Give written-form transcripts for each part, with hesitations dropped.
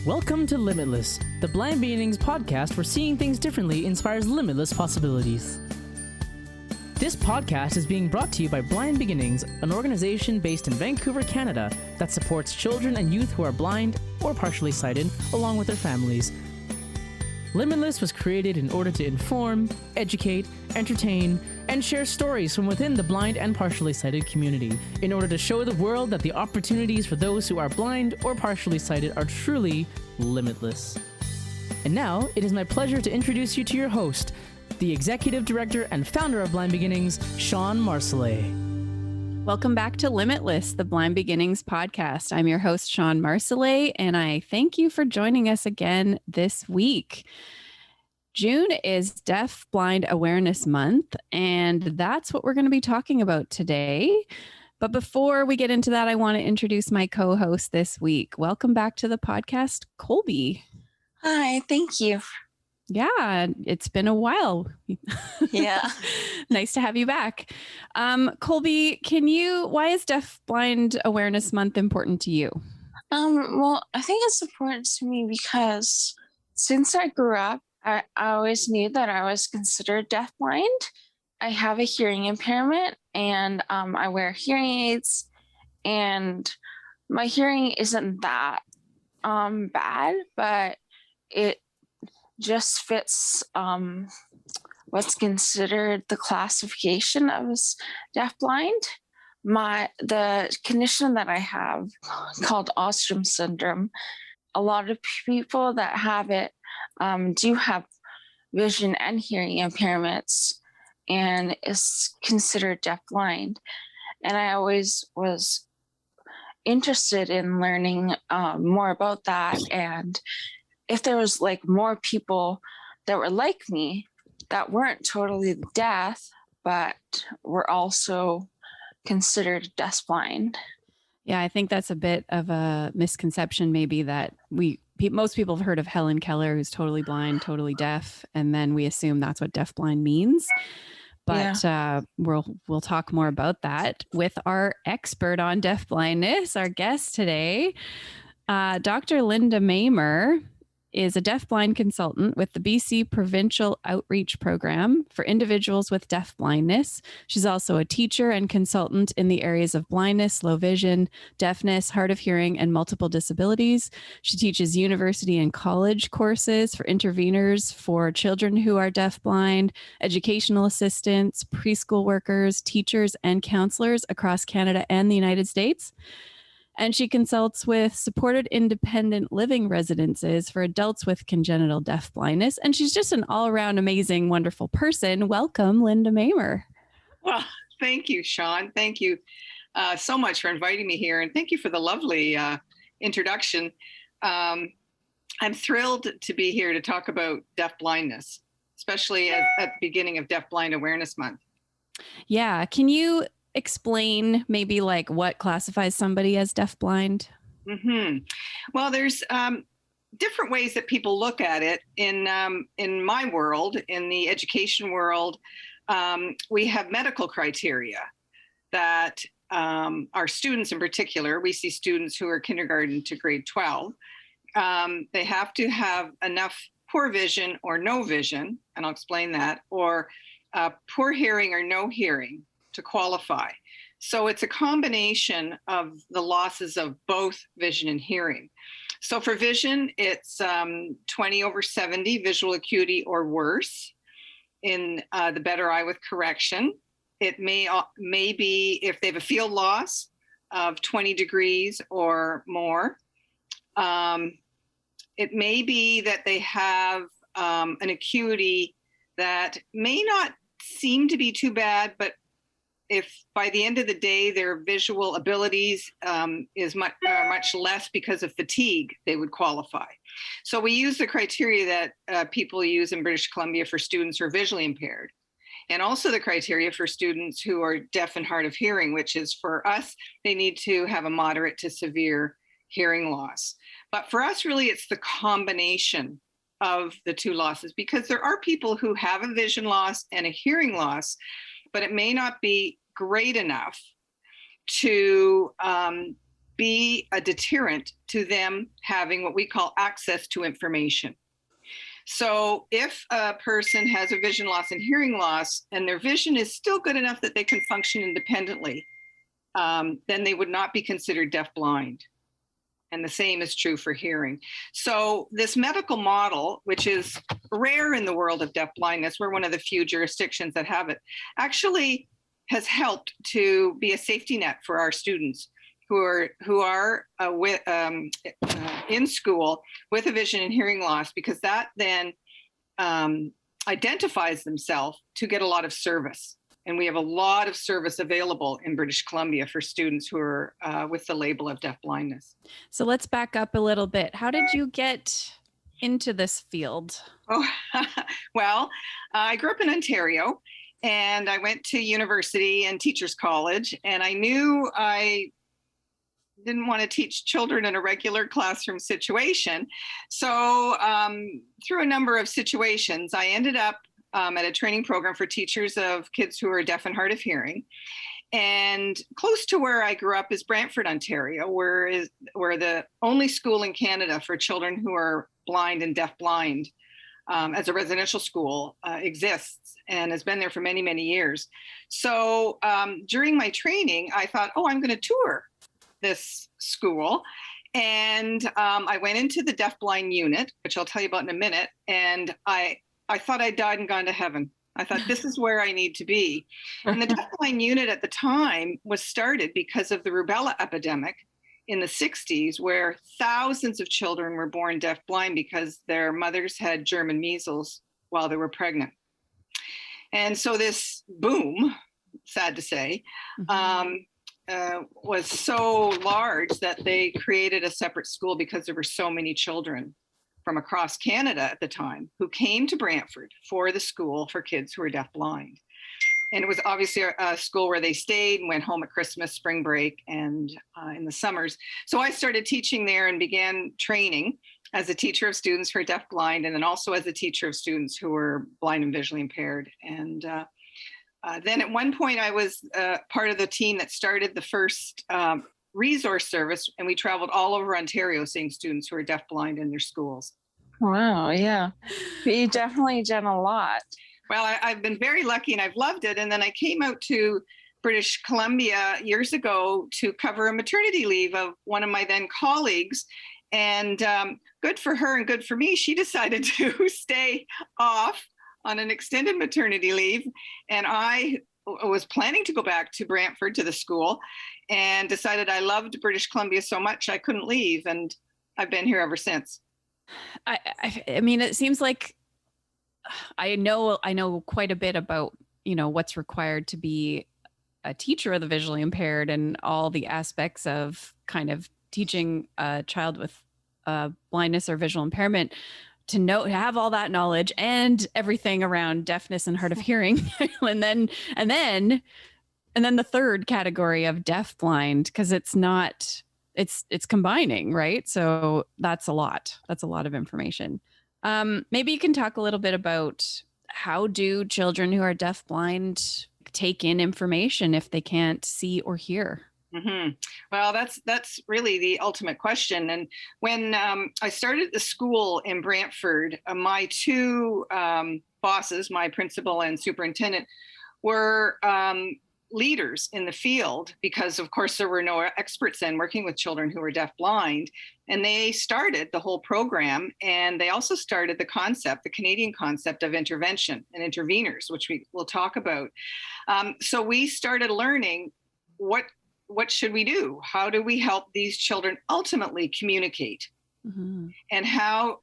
Welcome to Limitless, the Blind Beginnings podcast where seeing things differently inspires limitless possibilities. This podcast is being brought to you by Blind Beginnings, an organization based in Vancouver, Canada, that supports children and youth who are blind or partially sighted, along with their families. Limitless was created in order to inform, educate, entertain, and share stories from within the blind and partially sighted community, in order to show the world that the opportunities for those who are blind or partially sighted are truly limitless. And now, it is my pleasure to introduce you to your host, the Executive Director and Founder of Blind Beginnings, Shawn Marcellet. Welcome back to Limitless, the Blind Beginnings podcast. I'm your host, Shawn Marcellet, and I thank you for joining us again this week. June is Deafblind Awareness Month, and that's what we're going to be talking about today. But before we get into that, I want to introduce my co-host this week. Welcome back to the podcast, Kolby. Hi, thank you. Yeah, it's been a while. Yeah. Nice to have you back. Kolby, why is Deafblind Awareness Month important to you? Well, I think it's important to me because since I grew up, I always knew that I was considered deafblind. I have a hearing impairment and I wear hearing aids, and my hearing isn't that bad, but it just fits what's considered the classification of as deafblind. The condition that I have called Ostrom syndrome, a lot of people that have it do have vision and hearing impairments and is considered deafblind. And I always was interested in learning more about that, and if there was like more people that were like me that weren't totally deaf, but were also considered deafblind. Yeah, I think that's a bit of a misconception, maybe, that most people have heard of Helen Keller, who's totally blind, totally deaf, and then we assume that's what deafblind means. But we'll talk more about that with our expert on deafblindness, our guest today, Dr. Linda Mamer is a deafblind consultant with the BC Provincial Outreach Program for individuals with deafblindness. She's also a teacher and consultant in the areas of blindness, low vision, deafness, hard of hearing, and multiple disabilities. She teaches university and college courses for interveners for children who are deafblind, educational assistants, preschool workers, teachers, and counselors across Canada and the United States. And she consults with supported independent living residences for adults with congenital deafblindness. And she's just an all-around amazing, wonderful person. Welcome, Linda Mamer. Well, thank you, Shawn. Thank you so much for inviting me here. And thank you for the lovely introduction. I'm thrilled to be here to talk about deafblindness, especially at the beginning of Deafblind Awareness Month. Yeah. Can you explain maybe like what classifies somebody as deafblind? Mm-hmm. Well, there's different ways that people look at it. In my world, in the education world, we have medical criteria that our students in particular, we see students who are kindergarten to grade 12, they have to have enough poor vision or no vision, and I'll explain that, or poor hearing or no hearing to qualify. So it's a combination of the losses of both vision and hearing. So for vision, it's 20/70 visual acuity or worse in the better eye with correction. It may be if they have a field loss of 20 degrees or more. It may be that they have an acuity that may not seem to be too bad, but if by the end of the day their visual abilities is much less because of fatigue, they would qualify. So we use the criteria that people use in British Columbia for students who are visually impaired, and also the criteria for students who are deaf and hard of hearing, which is for us, they need to have a moderate to severe hearing loss. But for us, really, it's the combination of the two losses, because there are people who have a vision loss and a hearing loss, but it may not be great enough to be a deterrent to them having what we call access to information. So if a person has a vision loss and hearing loss, and their vision is still good enough that they can function independently, then they would not be considered deafblind. And the same is true for hearing. So this medical model, which is rare in the world of deafblindness, we're one of the few jurisdictions that have it, actually has helped to be a safety net for our students who are in school with a vision and hearing loss, because that then identifies themselves to get a lot of service. And we have a lot of service available in British Columbia for students who are with the label of deafblindness. So let's back up a little bit. How did you get into this field? Oh, well, I grew up in Ontario, and I went to university and teachers college, and I knew I didn't want to teach children in a regular classroom situation. So through a number of situations, I ended up at a training program for teachers of kids who are deaf and hard of hearing. And close to where I grew up is Brantford, Ontario, where the only school in Canada for children who are blind and deafblind as a residential school exists and has been there for many, many years. So during my training, I thought, I'm going to tour this school. And I went into the deafblind unit, which I'll tell you about in a minute. And I thought I died and gone to heaven. I thought, this is where I need to be. And the deafblind unit at the time was started because of the rubella epidemic in the 60s, where thousands of children were born deafblind because their mothers had German measles while they were pregnant. And so this boom, sad to say, was so large that they created a separate school because there were so many children from across Canada at the time who came to Brantford for the school for kids who were deafblind. And it was obviously a school where they stayed and went home at Christmas, spring break, and in the summers. So I started teaching there and began training as a teacher of students who are deafblind, and then also as a teacher of students who were blind and visually impaired. And then at one point I was part of the team that started the first resource service, and we traveled all over Ontario seeing students who are deafblind in their schools. Wow, yeah. You definitely done a lot. Well, I've been very lucky and I've loved it. And then I came out to British Columbia years ago to cover a maternity leave of one of my then colleagues. And good for her and good for me, she decided to stay off on an extended maternity leave. And I was planning to go back to Brantford to the school and decided I loved British Columbia so much I couldn't leave. And I've been here ever since. I mean, it seems like I know quite a bit about, what's required to be a teacher of the visually impaired and all the aspects of kind of teaching a child with blindness or visual impairment to have all that knowledge and everything around deafness and hard of hearing. and then the third category of deafblind, because it's combining, right? So that's a lot of information. Maybe you can talk a little bit about how do children who are deafblind take in information if they can't see or hear? Mm-hmm. Well, that's really the ultimate question. And when I started the school in Brantford, my two bosses, my principal and superintendent, were leaders in the field because, of course, there were no experts then working with children who were deafblind. And they started the whole program. And they also started the Canadian concept of intervention and interveners, which we will talk about. So we started learning what should we do? How do we help these children ultimately communicate? Mm-hmm. And how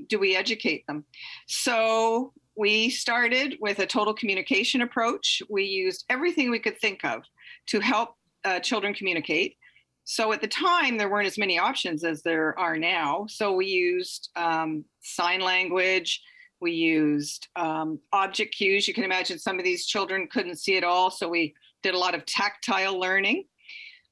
do we educate them? So we started with a total communication approach. We used everything we could think of to help children communicate. So at the time, there weren't as many options as there are now. So we used sign language. We used object cues. You can imagine some of these children couldn't see at all. So we did a lot of tactile learning.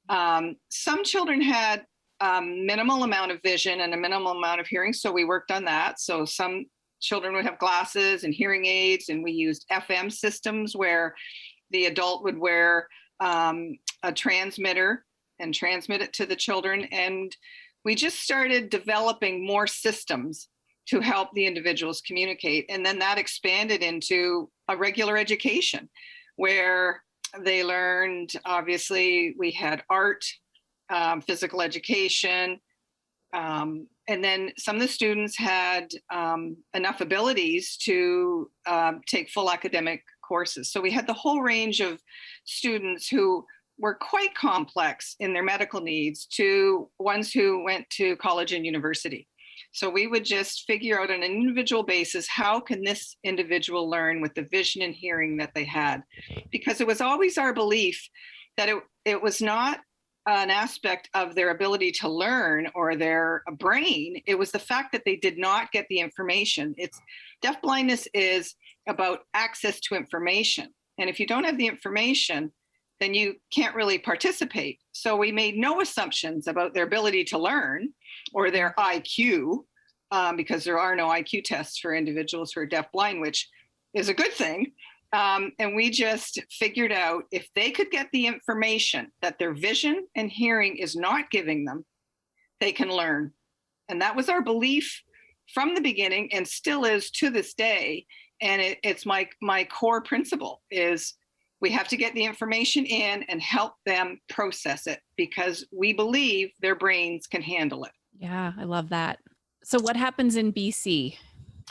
Some children had minimal amount of vision and a minimal amount of hearing. So we worked on that. So some children would have glasses and hearing aids, and we used FM systems where the adult would wear a transmitter and transmit it to the children. And we just started developing more systems to help the individuals communicate. And then that expanded into a regular education where they learned, obviously, we had art, physical education, and then some of the students had enough abilities to take full academic courses. So we had the whole range of students who were quite complex in their medical needs to ones who went to college and university. So we would just figure out on an individual basis, how can this individual learn with the vision and hearing that they had? Because it was always our belief that it was not an aspect of their ability to learn or their brain. It was the fact that they did not get the information. Deafblindness is about access to information. And if you don't have the information, then you can't really participate. So we made no assumptions about their ability to learn or their IQ, because there are no IQ tests for individuals who are deafblind, which is a good thing. And we just figured out if they could get the information that their vision and hearing is not giving them, they can learn. And that was our belief from the beginning and still is to this day. And it's my core principle is we have to get the information in and help them process it because we believe their brains can handle it. Yeah, I love that. So what happens in BC?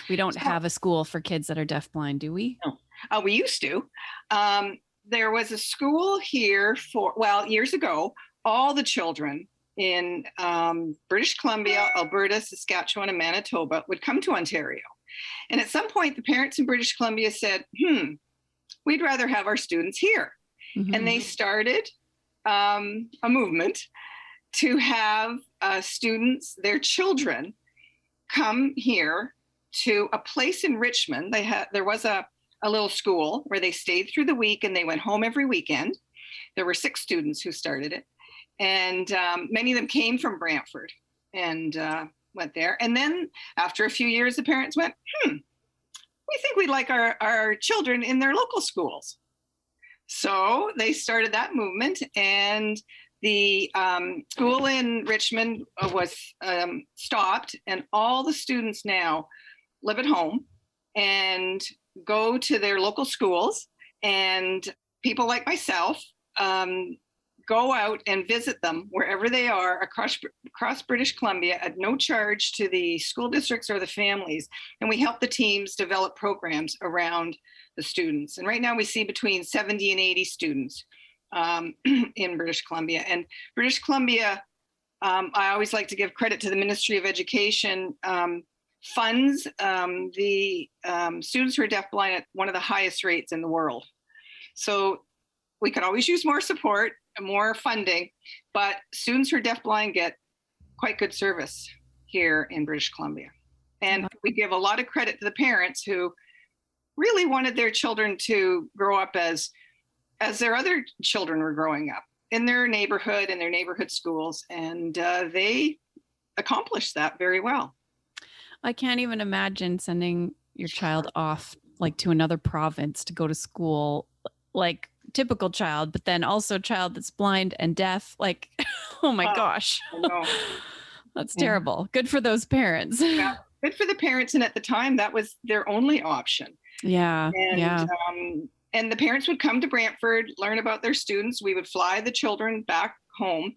We don't have a school for kids that are deafblind, do we? No. We used to. There was a school here years ago, all the children in British Columbia, Alberta, Saskatchewan, and Manitoba would come to Ontario. And at some point, the parents in British Columbia said, we'd rather have our students here. Mm-hmm. And they started a movement to have students, their children, come here to a place in Richmond. There was a little school where they stayed through the week and they went home every weekend. There were 6 students who started it. And many of them came from Brantford and went there. And then after a few years, the parents went, we think we'd like our children in their local schools. So they started that movement, and the school in Richmond was stopped, and all the students now live at home and go to their local schools, and people like myself go out and visit them wherever they are across British Columbia at no charge to the school districts or the families. And we help the teams develop programs around the students. And right now we see between 70 and 80 students in British Columbia. And British Columbia, I always like to give credit to the Ministry of Education, funds the students who are deafblind at one of the highest rates in the world. So we could always use more support and more funding, but students who are deafblind get quite good service here in British Columbia. And we give a lot of credit to the parents who really wanted their children to grow up as their other children were growing up in their neighborhood, in their neighborhood schools. And they accomplished that very well. I can't even imagine sending your child off like to another province to go to school, like typical child, but then also child that's blind and deaf. Like, oh my gosh, that's terrible. Good for those parents. Yeah, good for the parents. And at the time that was their only option. Yeah. And the parents would come to Brantford, learn about their students. We would fly the children back home.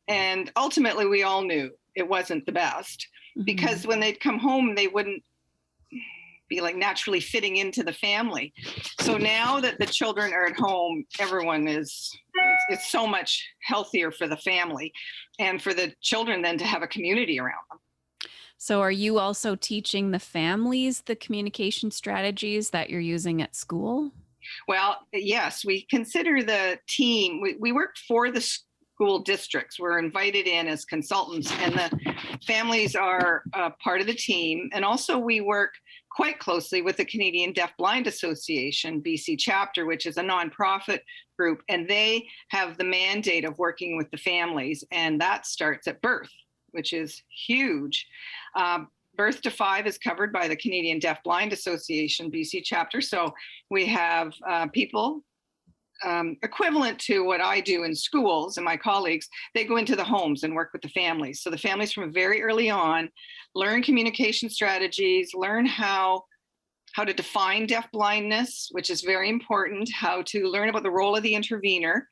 And ultimately we all knew it wasn't the best because when they'd come home, they wouldn't be like naturally fitting into the family. So now that the children are at home, everyone it's so much healthier for the family and for the children then to have a community around them. So are you also teaching the families the communication strategies that you're using at school? Well, yes, we consider the team. We work for the school districts. We're invited in as consultants, and the families are part of the team. And also we work quite closely with the Canadian Deafblind Association, BC chapter, which is a nonprofit group, and they have the mandate of working with the families, and that starts at birth, which is huge. Birth to 5 is covered by the Canadian Deafblind Association, BC chapter. So we have people equivalent to what I do in schools, and my colleagues, they go into the homes and work with the families. So the families from very early on learn communication strategies, learn how to define deafblindness, which is very important, how to learn about the role of the intervener.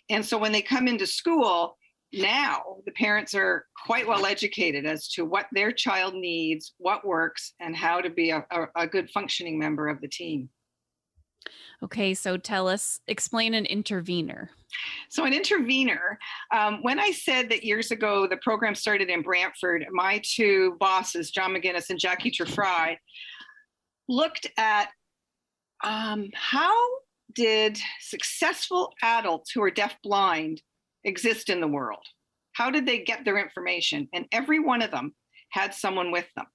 And so when they come into school, now the parents are quite well educated as to what their child needs, what works, and how to be a good functioning member of the team. Okay, so explain an intervener. So an intervener, when I said that years ago, the program started in Brantford, my two bosses, John McGinnis and Jackie Trefry, looked at how did successful adults who are deafblind exist in the world? How did they get their information? And every one of them had someone with them.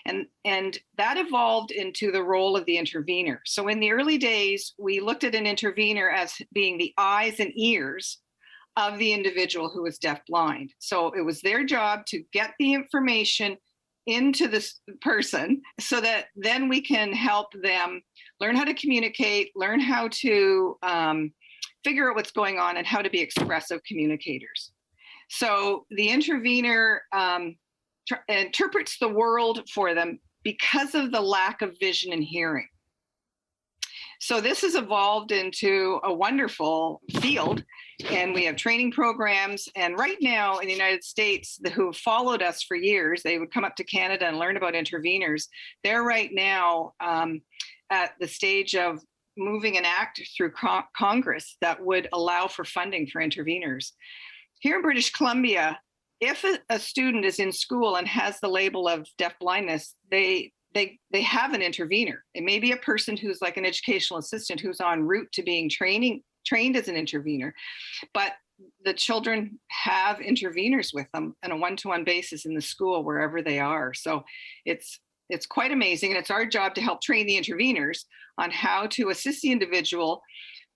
And that evolved into the role of the intervener. So in the early days, we looked at an intervener as being the eyes and ears of the individual who was deafblind. So it was their job to get the information into this person so that then we can help them learn how to communicate, learn how to figure out what's going on, and how to be expressive communicators. So the intervener interprets the world for them because of the lack of vision and hearing. So this has evolved into a wonderful field, and we have training programs. And right now in the United States, who have followed us for years, they would come up to Canada and learn about interveners. They're right now at the stage of moving an act through Congress that would allow for funding for interveners. Here in British Columbia, if a student is in school and has the label of deafblindness, they have an intervener. It may be a person who's like an educational assistant who's en route to being trained as an intervener, but the children have interveners with them on a one-to-one basis in the school wherever they are. So it's quite amazing, and it's our job to help train the interveners on how to assist the individual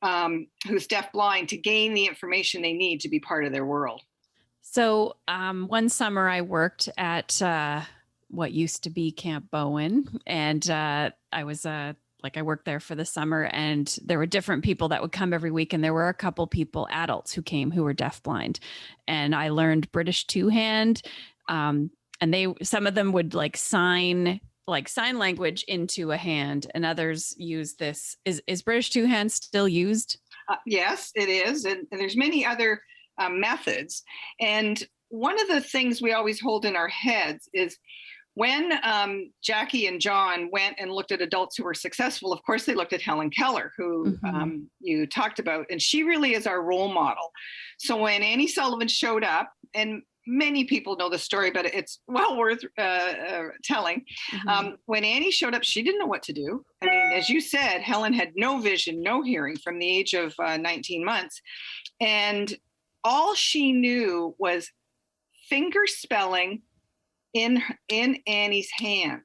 who's deafblind to gain the information they need to be part of their world. So one summer I worked at what used to be Camp Bowen, and I worked there for the summer, and there were different people that would come every week, and there were a couple people, adults, who came who were deafblind, and I learned British two-hand, and some of them would sign language into a hand, and others use this. Is British two-hand still used? Yes, it is, and there's many other methods. And one of the things we always hold in our heads is when Jackie and John went and looked at adults who were successful, of course, they looked at Helen Keller, who you talked about, and she really is our role model. So when Annie Sullivan showed up, and many people know the story, but it's well worth telling. When Annie showed up, she didn't know what to do. I mean, as you said, Helen had no vision, no hearing from the age of 19 months. And all she knew was finger spelling in Annie's hand.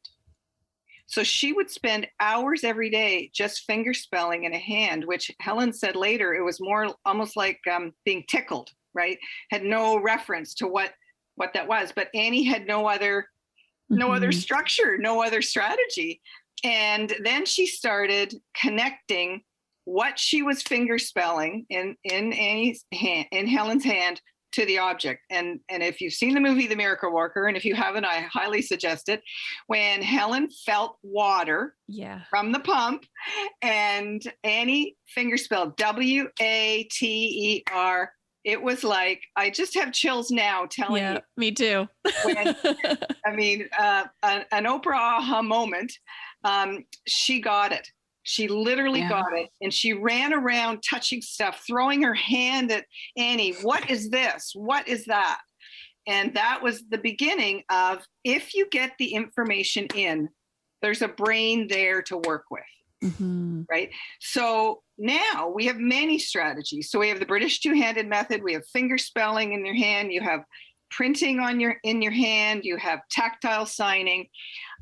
So she would spend hours every day just finger spelling in a hand, which Helen said later, it was more almost like being tickled, right? Had no reference to what that was. But Annie had no other structure, no other strategy. And then she started connecting what she was finger spelling in Annie's hand, in Helen's hand, to the object. And if you've seen the movie The Miracle Worker, and if you haven't, I highly suggest it. When Helen felt water from the pump, and Annie finger spelled WATER, it was like, I just have chills now telling you. Me too. An Oprah aha moment. She got it. She literally got it, and she ran around touching stuff, throwing her hand at Annie. What is this? What is that? And that was the beginning of, if you get the information in, there's a brain there to work with, right? So now we have many strategies. So we have the British two-handed method. We have finger spelling in your hand. You have printing in your hand. You have tactile signing.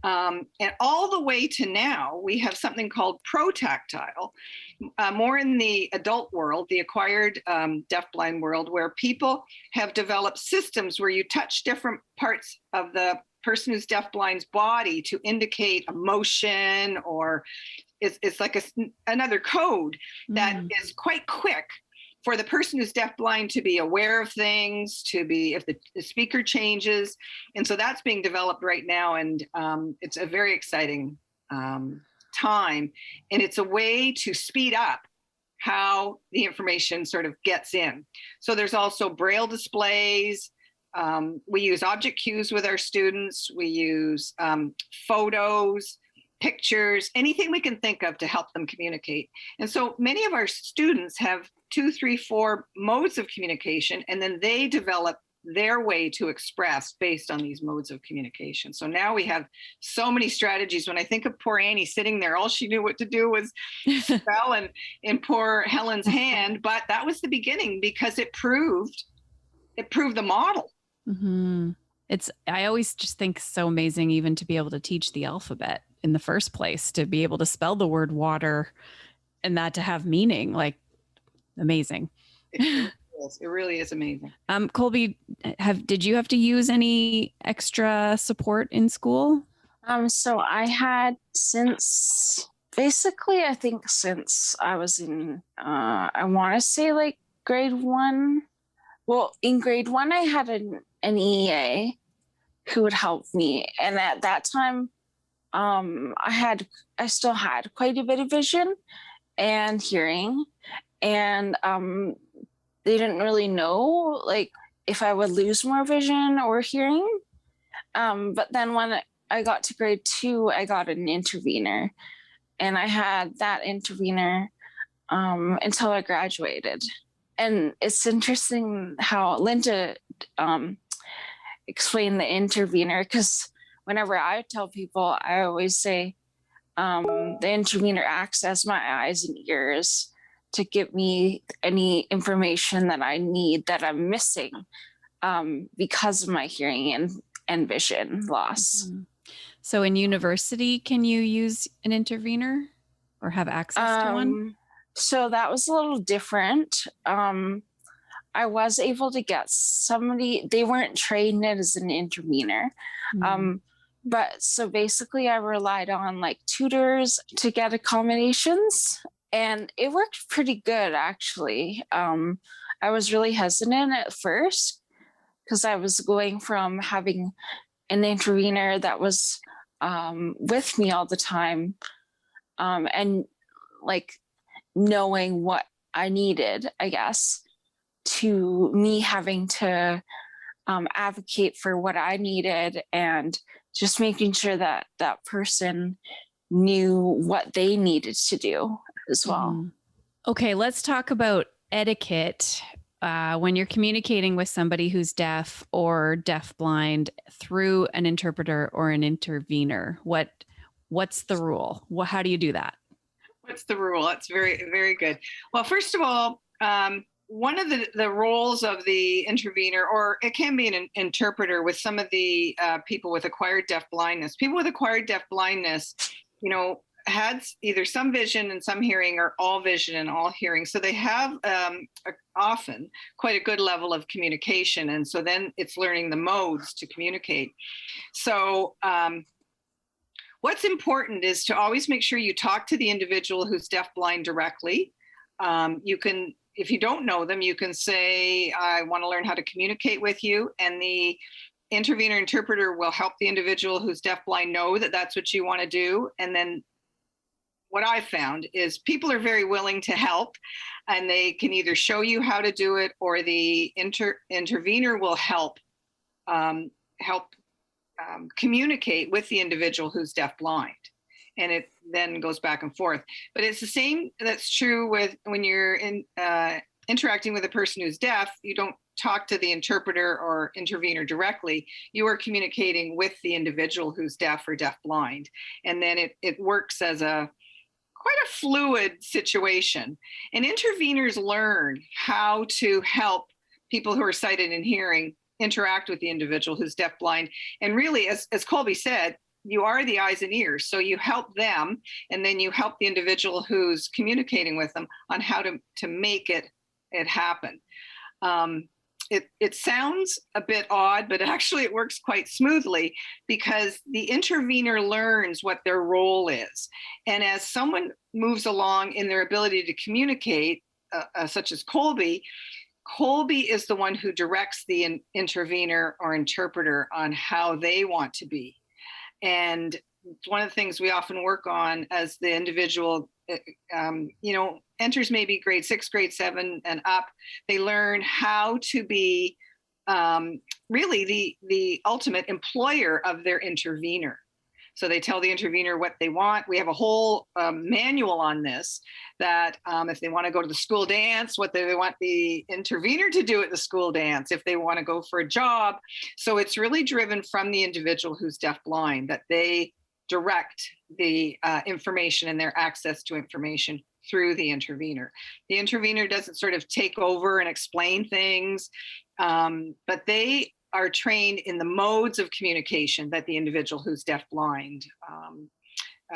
And all the way to now, we have something called pro-tactile, more in the adult world, the acquired deafblind world, where people have developed systems where you touch different parts of the person who's deafblind's body to indicate emotion or it's like another code that is quite quick for the person who's deafblind to be aware of things, to be, if the speaker changes. And so that's being developed right now. And it's a very exciting time. And it's a way to speed up how the information sort of gets in. So there's also Braille displays. We use object cues with our students. We use photos, pictures, anything we can think of to help them communicate. And so many of our students have 2, 3, 4 modes of communication, and then they develop their way to express based on these modes of communication. So now we have so many strategies. When I think of poor Annie sitting there, all she knew what to do was spell in poor Helen's hand, but that was the beginning because it proved the model. Mm-hmm. I always just think so amazing even to be able to teach the alphabet in the first place, to be able to spell the word water and that to have meaning, like amazing. It really is amazing. Kolby, did you have to use any extra support in school? So I had since I was in, I want to say like grade 1. Well, in grade 1, I had an EA who would help me. And at that time, I still had quite a bit of vision and hearing. And they didn't really know like if I would lose more vision or hearing. But then when I got to grade 2, I got an intervener, and I had that intervener until I graduated. And it's interesting how Linda explained the intervener, because whenever I tell people, I always say the intervener acts as my eyes and ears to give me any information that I need that I'm missing because of my hearing and vision loss. Mm-hmm. So in university, can you use an intervener or have access to one? So that was a little different. I was able to get somebody, they weren't trained as an intervener. But so basically I relied on like tutors to get accommodations. And it worked pretty good, actually. I was really hesitant at first because I was going from having an intervener that was with me all the time and like knowing what I needed, I guess, to me having to advocate for what I needed and just making sure that that person knew what they needed to do as well. Okay, let's talk about etiquette when you're communicating with somebody who's deaf or deafblind through an interpreter or an intervener. What's the rule? How do you do that? What's the rule? That's very, very good. Well, first of all, one of the roles of the intervener, or it can be an interpreter with some of the people with acquired deafblindness. People with acquired deafblindness, had either some vision and some hearing, or all vision and all hearing. So they have often quite a good level of communication. And so then it's learning the modes to communicate. So what's important is to always make sure you talk to the individual who's deafblind directly. You can, if you don't know them, you can say, I want to learn how to communicate with you. And the intervener interpreter will help the individual who's deafblind know that that's what you want to do. And then what I found is people are very willing to help, and they can either show you how to do it, or the intervener will help communicate with the individual who's deafblind. And it then goes back and forth. But it's the same that's true with when you're interacting with a person who's deaf. You don't talk to the interpreter or intervener directly. You are communicating with the individual who's deaf or deafblind. And then it works as quite a fluid situation. And interveners learn how to help people who are sighted and hearing interact with the individual who's deafblind. And really, as Kolby said, you are the eyes and ears. So you help them, and then you help the individual who's communicating with them on how to make it happen. it sounds a bit odd, but actually it works quite smoothly because the intervener learns what their role is. And as someone moves along in their ability to communicate, such as Kolby is the one who directs the intervener or interpreter on how they want to be. And one of the things we often work on as the individual, enters maybe grade 6, grade 7 and up, they learn how to be really the ultimate employer of their intervener. So they tell the intervener what they want. We have a whole manual on this, that if they want to go to the school dance, what they want the intervener to do at the school dance, if they want to go for a job. So it's really driven from the individual who's deafblind, that they direct the information and their access to information through the intervener. The intervener doesn't sort of take over and explain things, but they are trained in the modes of communication that the individual who's deafblind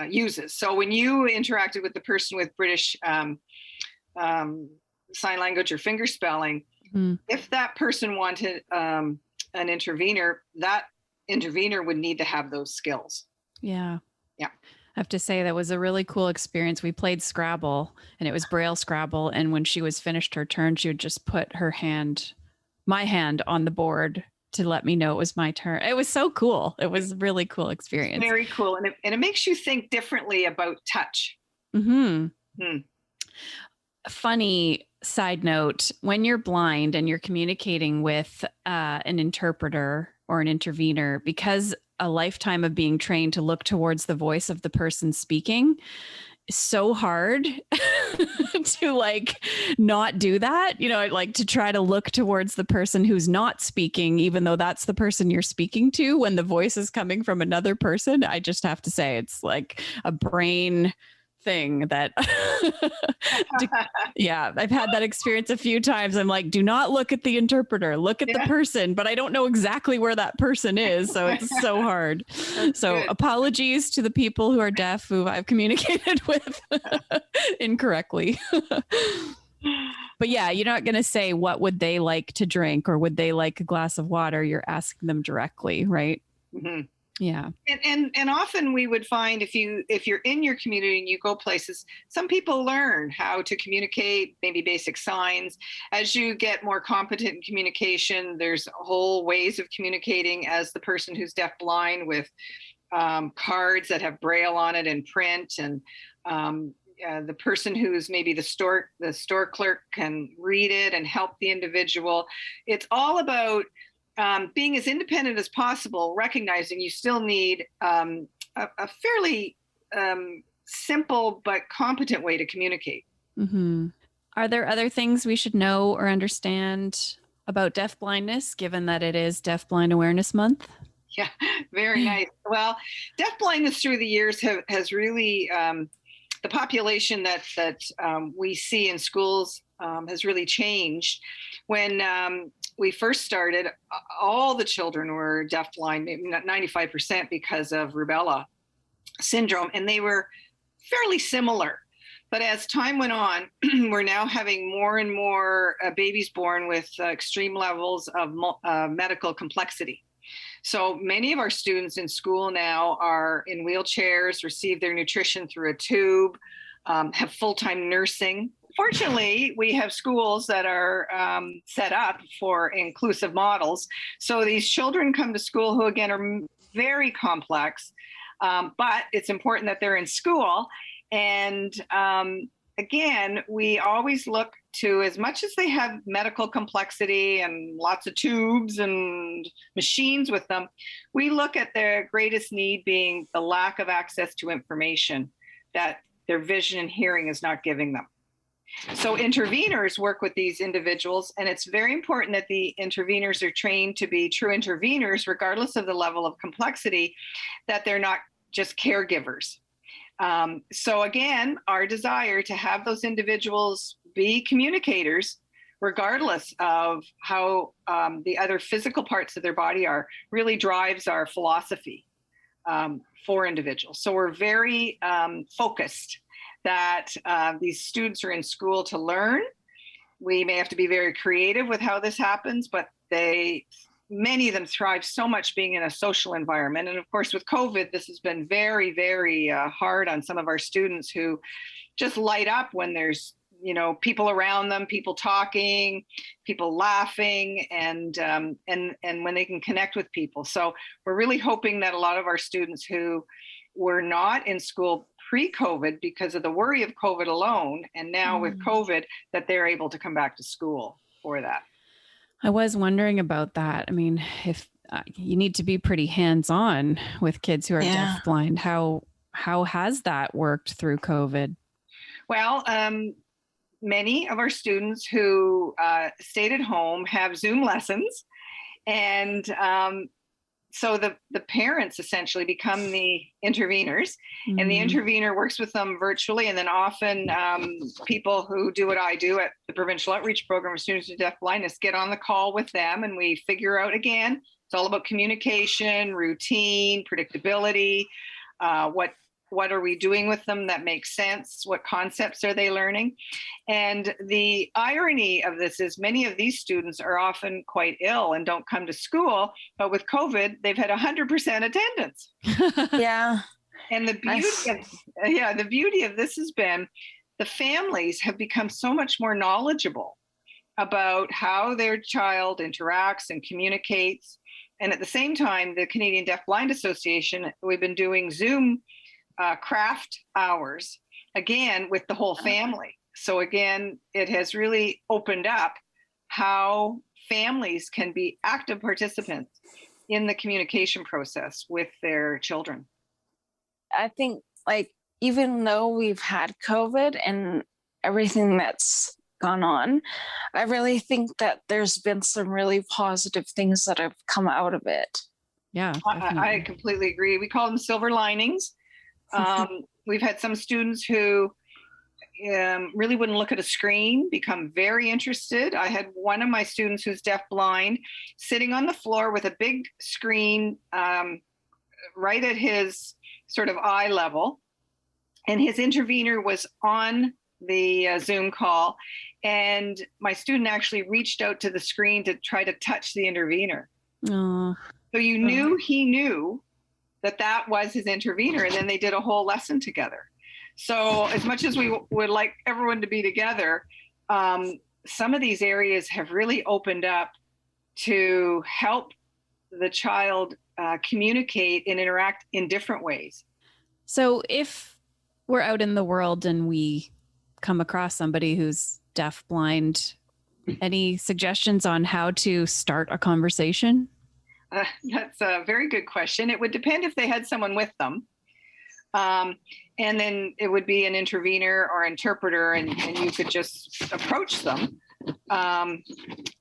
uses. So when you interacted with the person with British sign language or finger spelling, if that person wanted an intervener, that intervener would need to have those skills. Yeah. Yeah. I have to say that was a really cool experience. We played Scrabble, and it was Braille Scrabble. And when she was finished her turn, she would just put my hand on the board to let me know it was my turn. It was so cool. It was a really cool experience. Very cool. And it makes you think differently about touch. Funny side note, when you're blind and you're communicating with an interpreter or an intervener, because a lifetime of being trained to look towards the voice of the person speaking, is so hard to not do that, to try to look towards the person who's not speaking, even though that's the person you're speaking to, when the voice is coming from another person. I just have to say, it's like a brain thing that yeah, I've had that experience a few times. I'm like, do not look at the interpreter, look at the person, but I don't know exactly where that person is. So it's so hard. So good. Apologies to the people who are deaf who I've communicated with incorrectly. But yeah, you're not going to say, what would they like to drink, or would they like a glass of water? You're asking them directly, right? Mm-hmm. Yeah. And often we would find if you're in your community and you go places, some people learn how to communicate, maybe basic signs. As you get more competent in communication, there's whole ways of communicating as the person who's deafblind, with cards that have Braille on it in print, and the person who's maybe the store clerk can read it and help the individual. It's all about being as independent as possible, recognizing you still need a fairly simple but competent way to communicate. Mm-hmm. Are there other things we should know or understand about deafblindness, given that it is Deafblind Awareness Month? Yeah, very nice. Well, deafblindness through the years has really, the population that we see in schools has really changed. When we first started, all the children were deafblind, maybe not 95%, because of rubella syndrome, and they were fairly similar. But as time went on, we're now having more and more babies born with extreme levels of medical complexity. So many of our students in school now are in wheelchairs, receive their nutrition through a tube, have full-time nursing. Fortunately, we have schools that are set up for inclusive models. So these children come to school who, again, are very complex, but it's important that they're in school. And again, we always look to, as much as they have medical complexity and lots of tubes and machines with them, we look at their greatest need being the lack of access to information that their vision and hearing is not giving them. So interveners work with these individuals, and it's very important that the interveners are trained to be true interveners, regardless of the level of complexity, that they're not just caregivers. So again, our desire to have those individuals be communicators, regardless of how the other physical parts of their body are, really drives our philosophy for individuals. So we're very focused that these students are in school to learn, we may have to be very creative with how this happens, but many of them thrive so much being in a social environment. And of course, with COVID, this has been very, very hard on some of our students who just light up when there's, people around them, people talking, people laughing, and when they can connect with people. So we're really hoping that a lot of our students who were not in school pre-COVID because of the worry of COVID alone, and now with COVID, that they're able to come back to school for that. I was wondering about that. I mean, if you need to be pretty hands-on with kids who are deafblind, how has that worked through COVID? Well, many of our students who stayed at home have Zoom lessons, and so the parents essentially become the interveners, and the intervener works with them virtually. And then often people who do what I do at the Provincial Outreach Program for students with deafblindness get on the call with them, and we figure out, again, it's all about communication, routine, predictability, what are we doing with them that makes sense? What concepts are they learning? And the irony of this is many of these students are often quite ill and don't come to school, but with COVID, they've had 100% attendance. Yeah. And the beauty of this has been the families have become so much more knowledgeable about how their child interacts and communicates. And at the same time, the Canadian Deafblind Association, we've been doing Zoom craft hours, again, with the whole family. So again, it has really opened up how families can be active participants in the communication process with their children. I think, even though we've had COVID and everything that's gone on, I really think that there's been some really positive things that have come out of it. Yeah, I completely agree. We call them silver linings. We've had some students who really wouldn't look at a screen become very interested. I had one of my students who's deafblind sitting on the floor with a big screen right at his sort of eye level, and his intervener was on the Zoom call, and my student actually reached out to the screen to try to touch the intervener. So you knew he knew that was his intervener, and then they did a whole lesson together. So as much as we would like everyone to be together, some of these areas have really opened up to help the child communicate and interact in different ways. So if we're out in the world and we come across somebody who's deafblind, any suggestions on how to start a conversation? That's a very good question. It would depend if they had someone with them. And then it would be an intervener or interpreter, and you could just approach them.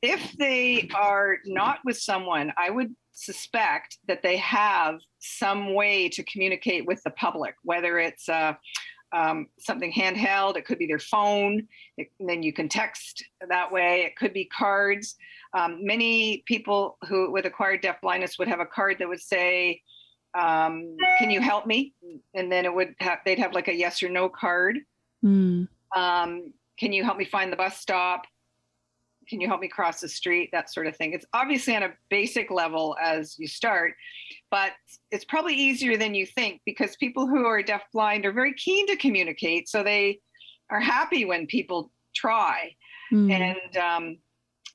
If they are not with someone, I would suspect that they have some way to communicate with the public, whether it's something handheld, it could be their phone, and then you can text that way. It could be cards. Many people who with acquired deafblindness would have a card that would say, can you help me? And then they'd have like a yes or no card. Can you help me find the bus stop? Can you help me cross the street? That sort of thing. It's obviously on a basic level as you start, but it's probably easier than you think, because people who are deafblind are very keen to communicate. So they are happy when people try.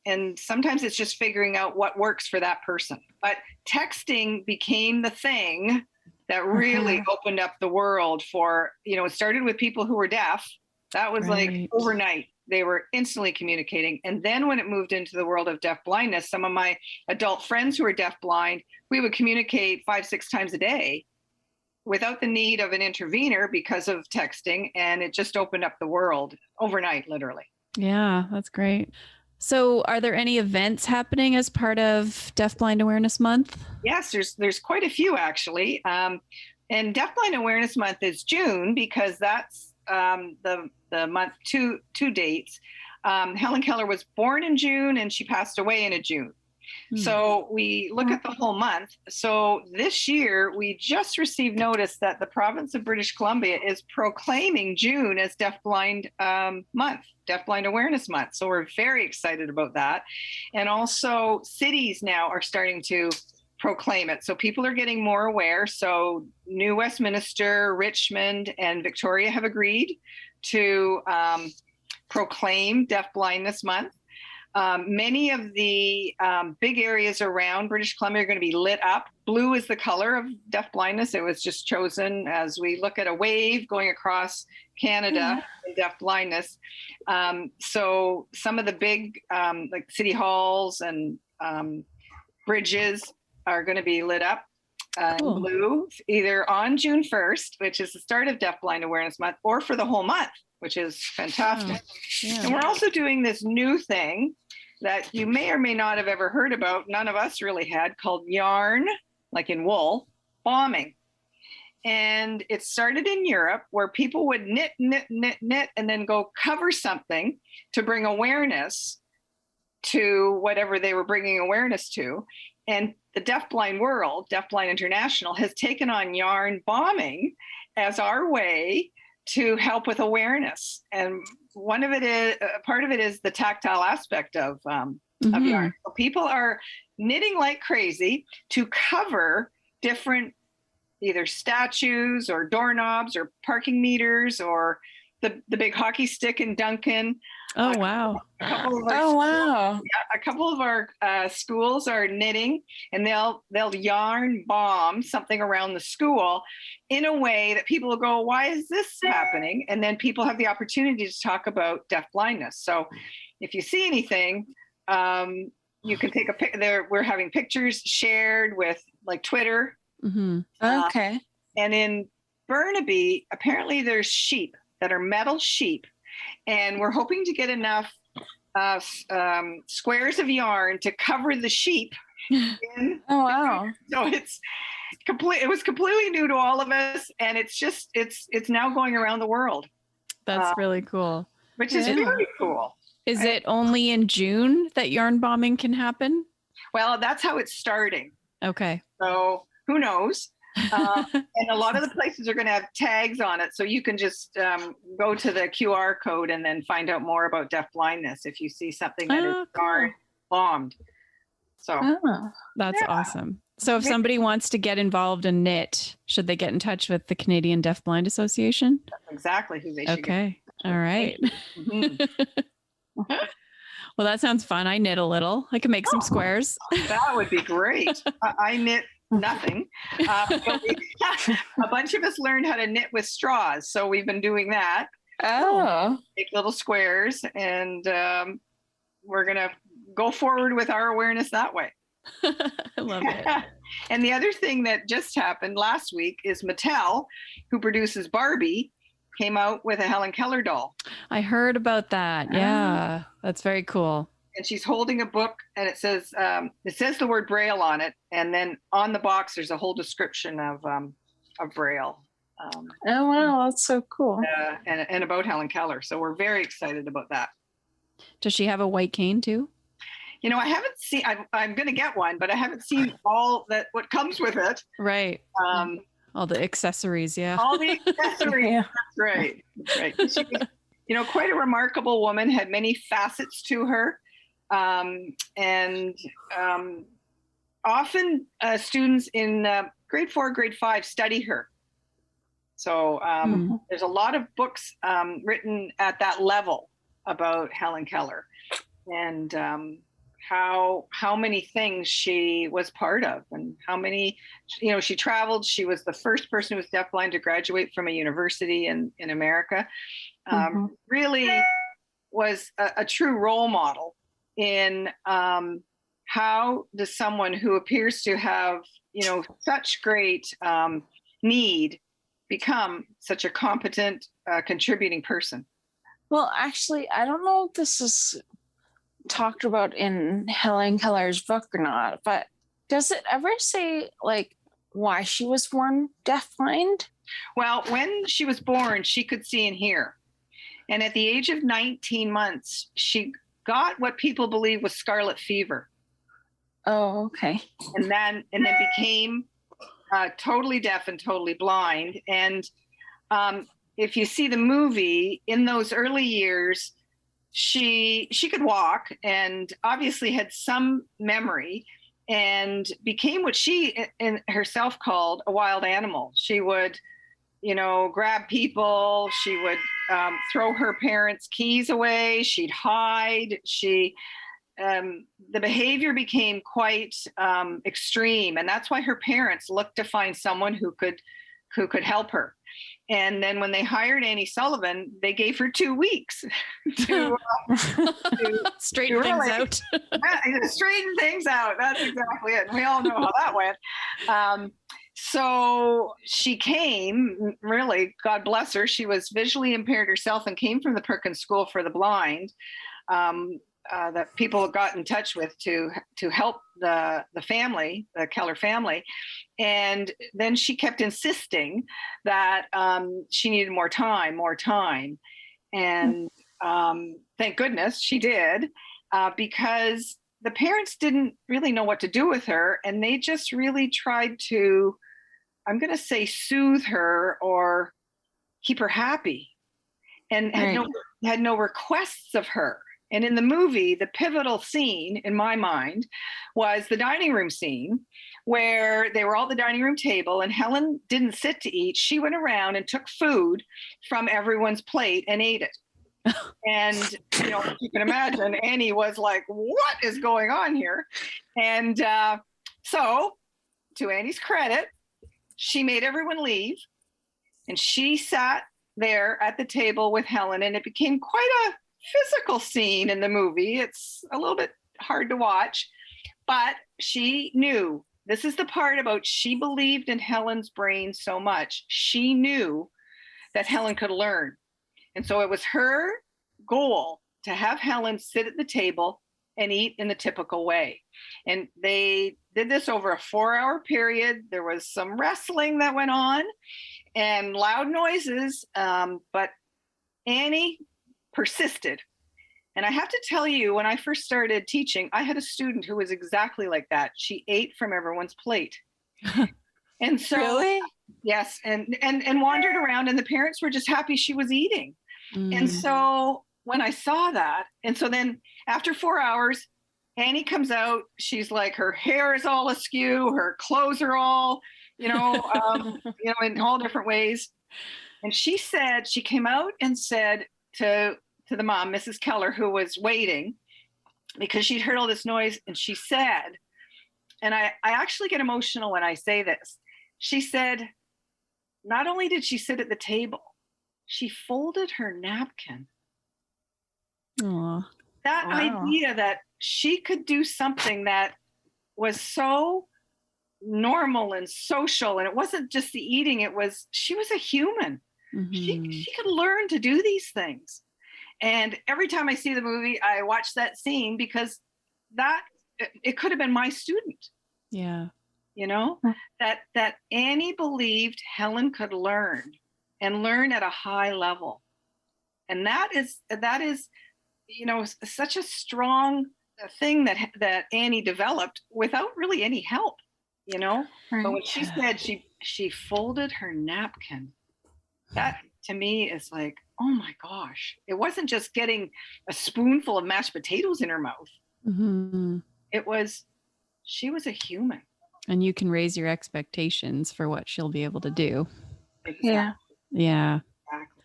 And sometimes it's just figuring out what works for that person. But texting became the thing that really opened up the world for, it started with people who were deaf. That was like overnight. They were instantly communicating. And then when it moved into the world of deafblindness, some of my adult friends who are deafblind, we would communicate 5-6 times a day without the need of an intervener because of texting. And it just opened up the world overnight, literally. Yeah, that's great. So are there any events happening as part of Deafblind Awareness Month? Yes, there's quite a few actually. And Deafblind Awareness Month is June because that's the month, two dates. Helen Keller was born in June and she passed away in June. So we look at the whole month. So this year, we just received notice that the province of British Columbia is proclaiming June as Deafblind Month, Deafblind Awareness Month. So we're very excited about that. And also cities now are starting to proclaim it. So people are getting more aware. So New Westminster, Richmond, and Victoria have agreed to proclaim Deafblindness Month. Many of the big areas around British Columbia are going to be lit up. Blue is the color of deafblindness. It was just chosen as we look at a wave going across Canada in deafblindness. So some of the big like city halls and bridges are going to be lit up in blue, either on June 1st, which is the start of Deafblind Awareness Month, or for the whole month, which is fantastic. And we're also doing this new thing that you may or may not have ever heard about, none of us really had, called yarn, like in wool, bombing. And it started in Europe where people would knit, and then go cover something to bring awareness to whatever they were bringing awareness to. And the deafblind world, Deafblind International, has taken on yarn bombing as our way to help with awareness. And one of it is, part of it is the tactile aspect of yarn. So people are knitting like crazy to cover different either statues or doorknobs or parking meters or the big hockey stick in Duncan. Oh, wow. Wow. A couple of our schools are knitting, and they'll yarn bomb something around the school in a way that people will go, why is this happening? And then people have the opportunity to talk about deafblindness. So if you see anything, you can take a picture. We're having pictures shared with like Twitter. Okay. And in Burnaby, apparently there's sheep that are metal sheep. And we're hoping to get enough squares of yarn to cover the sheep. Oh, wow. So it was completely new to all of us. And it's now going around the world. That's really cool. Which is very cool. Is it only in June that yarn bombing can happen? Well, that's how it's starting. Okay. So who knows? And a lot of the places are going to have tags on it. So you can just go to the QR code and then find out more about deafblindness if you see something that is yarn bombed. So that's awesome. So if somebody wants to get involved and knit, should they get in touch with the Canadian Deafblind Association? That's exactly who they should Okay. All right. Well, that sounds fun. I knit a little. I can make some squares. That would be great. I knit nothing. But a bunch of us learned how to knit with straws. So we've been doing that. Oh. Make little squares, and we're going to go forward with our awareness that way. I love it. And the other thing that just happened last week is Mattel, who produces Barbie, came out with a Helen Keller doll. I heard about that. Yeah, that's very cool. And she's holding a book, and it says the word Braille on it, and then on the box there's a whole description of Braille. Oh wow, that's so cool. And about Helen Keller. So we're very excited about that. Does she have a white cane too? You know, I haven't seen. I'm going to get one, but I haven't seen all that what comes with it. Right. All the accessories. Yeah. All the accessories. Yeah. That's right. That's right. She was, quite a remarkable woman. Had many facets to her. And often students in grade 4, grade 5 study her. So there's a lot of books written at that level about Helen Keller and how many things she was part of and how many, she traveled. She was the first person who was deafblind to graduate from a university in America. Really was a true role model in how does someone who appears to have, such great need become such a competent, contributing person? Well, actually, I don't know if this is talked about in Helen Keller's book or not, but does it ever say why she was born deafblind? Well, when she was born, she could see and hear. And at the age of 19 months, she got what people believe was scarlet fever. Oh, okay. And then became totally deaf and totally blind. And if you see the movie, in those early years, she could walk and obviously had some memory, and became what she in herself called a wild animal. She would, grab people. She would throw her parents' keys away. She'd hide. The behavior became quite extreme, and that's why her parents looked to find someone who could help her. And then when they hired Annie Sullivan, they gave her 2 weeks to straighten things out. Straighten things out. That's exactly it. We all know how that went. So she came, really, God bless her. She was visually impaired herself and came from the Perkins School for the Blind. That people got in touch with to help the family, the Keller family. And then she kept insisting that she needed more time. And thank goodness she did, because the parents didn't really know what to do with her. And they just really tried to, I'm going to say, soothe her or keep her happy, and had no requests of her. And in the movie, the pivotal scene in my mind was the dining room scene, where they were all at the dining room table and Helen didn't sit to eat. She went around and took food from everyone's plate and ate it. And, you can imagine, Annie was like, what is going on here? And so, to Annie's credit, she made everyone leave, and she sat there at the table with Helen, and it became quite a physical scene in the movie. It's a little bit hard to watch, but she knew, this is the part about, she believed in Helen's brain so much. She knew that Helen could learn. And so it was her goal to have Helen sit at the table and eat in the typical way. And they did this over a 4-hour period. There was some wrestling that went on and loud noises, but Annie persisted. And I have to tell you, when I first started teaching, I had a student who was exactly like that. She ate from everyone's plate. And so, really? Yes, and wandered around, and the parents were just happy she was eating. And so when I saw that, and so then after 4 hours, Annie comes out, she's like, her hair is all askew, her clothes are all, in all different ways. And she came out and said to the mom, Mrs. Keller, who was waiting, because she'd heard all this noise, and she said, and I actually get emotional when I say this, she said, not only did she sit at the table, she folded her napkin. Aww. That idea that she could do something that was so normal and social, and it wasn't just the eating, she was a human. Mm-hmm. She could learn to do these things. And every time I see the movie, I watch that scene, because it could have been my student. Yeah. That Annie believed Helen could learn, and learn at a high level. And that is such a strong thing that Annie developed without really any help, Right. But when she said she folded her napkin, that to me is like, oh my gosh, it wasn't just getting a spoonful of mashed potatoes in her mouth. Mm-hmm. She was a human. And you can raise your expectations for what she'll be able to do. Exactly. Yeah. Exactly.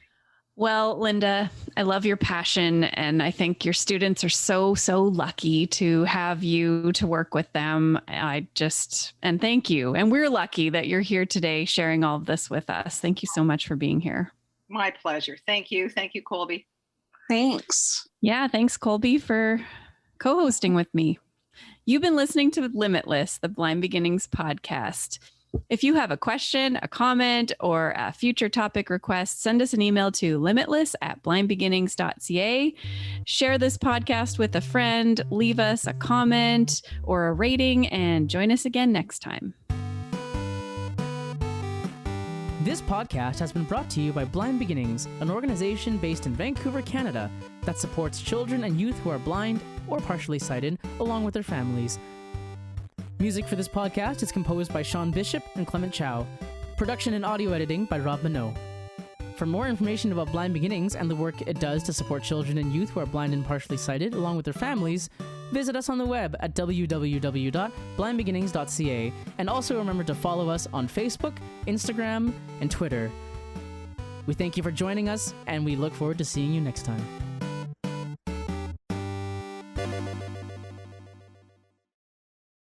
Well, Linda, I love your passion, and I think your students are so, so lucky to have you to work with them. And thank you. And we're lucky that you're here today sharing all of this with us. Thank you so much for being here. My pleasure. Thank you. Thank you, Kolby. Thanks. Yeah, thanks, Kolby, for co-hosting with me. You've been listening to Limitless, the Blind Beginnings podcast. If you have a question, a comment, or a future topic request, send us an email to limitless@blindbeginnings.ca. Share this podcast with a friend, leave us a comment or a rating, and join us again next time. This podcast has been brought to you by Blind Beginnings, an organization based in Vancouver, Canada, that supports children and youth who are blind or partially sighted, along with their families. Music for this podcast is composed by Shawn Bishop and Clement Chow. Production and audio editing by Rob Minot. For more information about Blind Beginnings and the work it does to support children and youth who are blind and partially sighted, along with their families, visit us on the web at www.blindbeginnings.ca, and also remember to follow us on Facebook, Instagram, and Twitter. We thank you for joining us, and we look forward to seeing you next time.